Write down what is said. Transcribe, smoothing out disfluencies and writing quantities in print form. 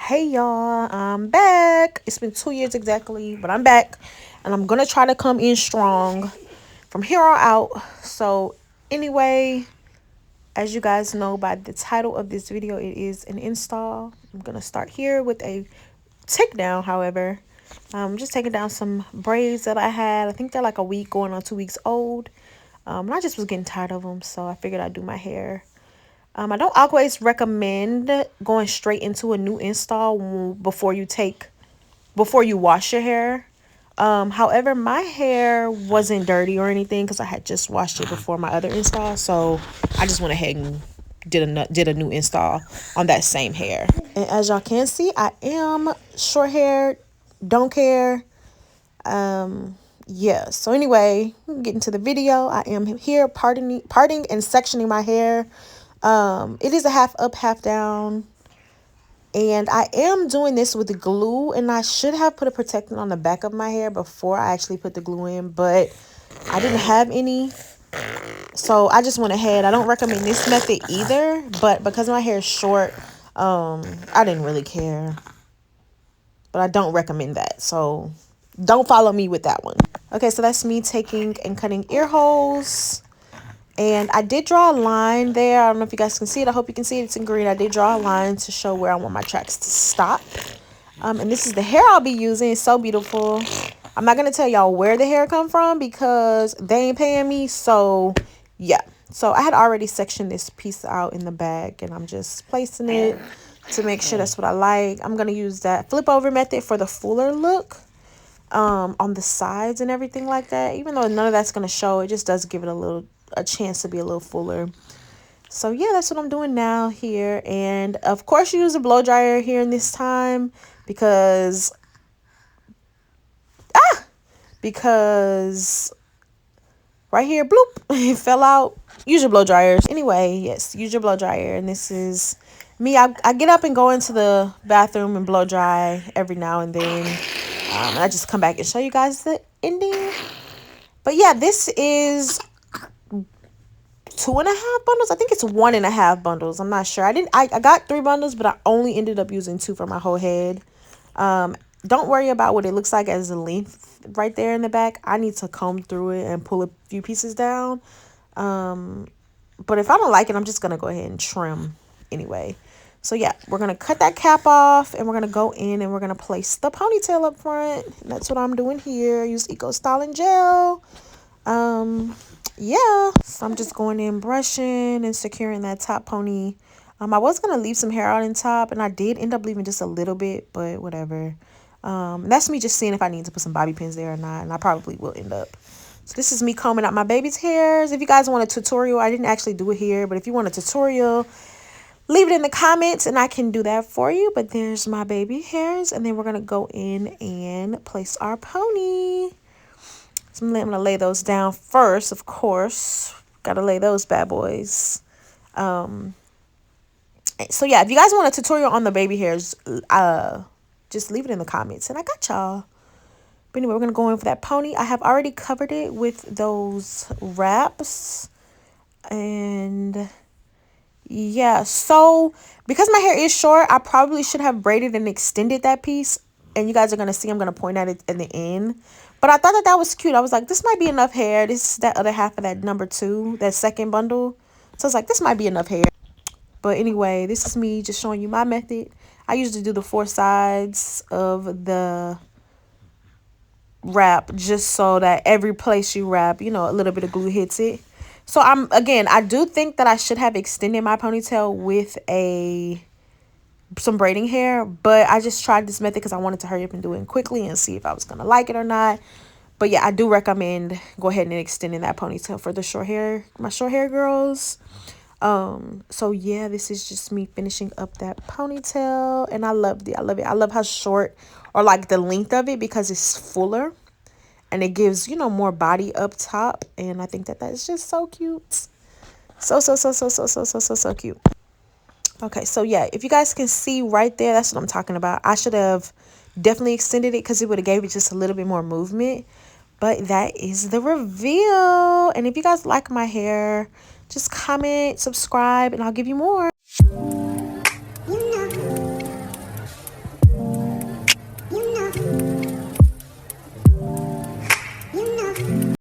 Hey y'all, I'm back. It's been 2 years exactly, but I'm back and I'm gonna try to come in strong from here on out. So anyway, as you guys know by the title of this video, it is an install. I'm gonna start here with a take down. However, I'm just taking down some braids that I had. I think they're like a week going on 2 weeks old. And I just was getting tired of them, so I figured I'd do my hair. I don't always recommend going straight into a new install before you wash your hair. However, my hair wasn't dirty or anything because I had just washed it before my other install, so I just went ahead and did a new install on that same hair. And as y'all can see, I am short haired, don't care. Yeah, so anyway, get into the video. I am here parting and sectioning my hair. It is a half up, half down, and I am doing this with the glue, and I should have put a protectant on the back of my hair before I actually put the glue in, but I didn't have any, so I just went ahead. I don't recommend this method either, but because my hair is short, I didn't really care, but I don't recommend that, so don't follow me with that one. Okay, so that's me taking and cutting ear holes. And I did draw a line there. I don't know if you guys can see it. I hope you can see it. It's in green. I did draw a line to show where I want my tracks to stop. And this is the hair I'll be using. It's so beautiful. I'm not going to tell y'all where the hair come from because they ain't paying me. So, yeah. So, I had already sectioned this piece out in the bag. And I'm just placing it to make sure that's what I like. I'm going to use that flip over method for the fuller look. On the sides and everything like that. Even though none of that's going to show, it just does give it a chance to be a little fuller. So yeah, that's what I'm doing now here. And of course you use a blow dryer here in this time because right here, bloop, it fell out. Use your blow dryers. Anyway, yes, use your blow dryer. And this is me. I get up and go into the bathroom and blow dry every now and then. And I just come back and show you guys the ending. But yeah, this is 2.5 bundles. I think it's 1.5 bundles. I'm not sure. I got 3 bundles, but I only ended up using 2 for my whole head. Don't worry about what it looks like as a length right there in the back. I need to comb through it and pull a few pieces down. But if I don't like it, I'm just going to go ahead and trim anyway. So yeah, we're going to cut that cap off and we're going to go in and we're going to place the ponytail up front. And that's what I'm doing here. I use Eco Styling Gel. Yeah, so I'm just going in brushing and securing that top pony. I was going to leave some hair out in top and I did end up leaving just a little bit, but whatever. That's me just seeing if I need to put some bobby pins there or not, and I probably will end up. So this is me combing out my baby's hairs. If you guys want a tutorial, I didn't actually do it here, but if you want a tutorial, leave it in the comments and I can do that for you. But there's my baby hairs, and then we're going to go in and place our pony. So I'm going to lay those down first, of course. Got to lay those bad boys. So yeah, if you guys want a tutorial on the baby hairs, just leave it in the comments and I got y'all. But anyway, we're going to go in for that pony. I have already covered it with those wraps. And yeah, so because my hair is short, I probably should have braided and extended that piece. And you guys are going to see, I'm going to point at it in the end. But I thought that was cute. I was like, this might be enough hair. This is that other half of that number 2, that second bundle. So I was like, this might be enough hair. But anyway, this is me just showing you my method. I usually do the 4 sides of the wrap just so that every place you wrap, you know, a little bit of glue hits it. So I do think that I should have extended my ponytail with some braiding hair, but I just tried this method because I wanted to hurry up and do it quickly and see if I was going to like it or not. But yeah, I do recommend go ahead and extending that ponytail for the short hair, my short hair girls. So yeah, this is just me finishing up that ponytail and I loved it. I love it. I love how short, or like the length of it, because it's fuller and it gives, you know, more body up top. And I think that is just so cute. So cute. Okay, so yeah, if you guys can see right there, that's what I'm talking about. I should have definitely extended it because it would have gave it just a little bit more movement. But that is the reveal. And if you guys like my hair, just comment, subscribe, and I'll give you more.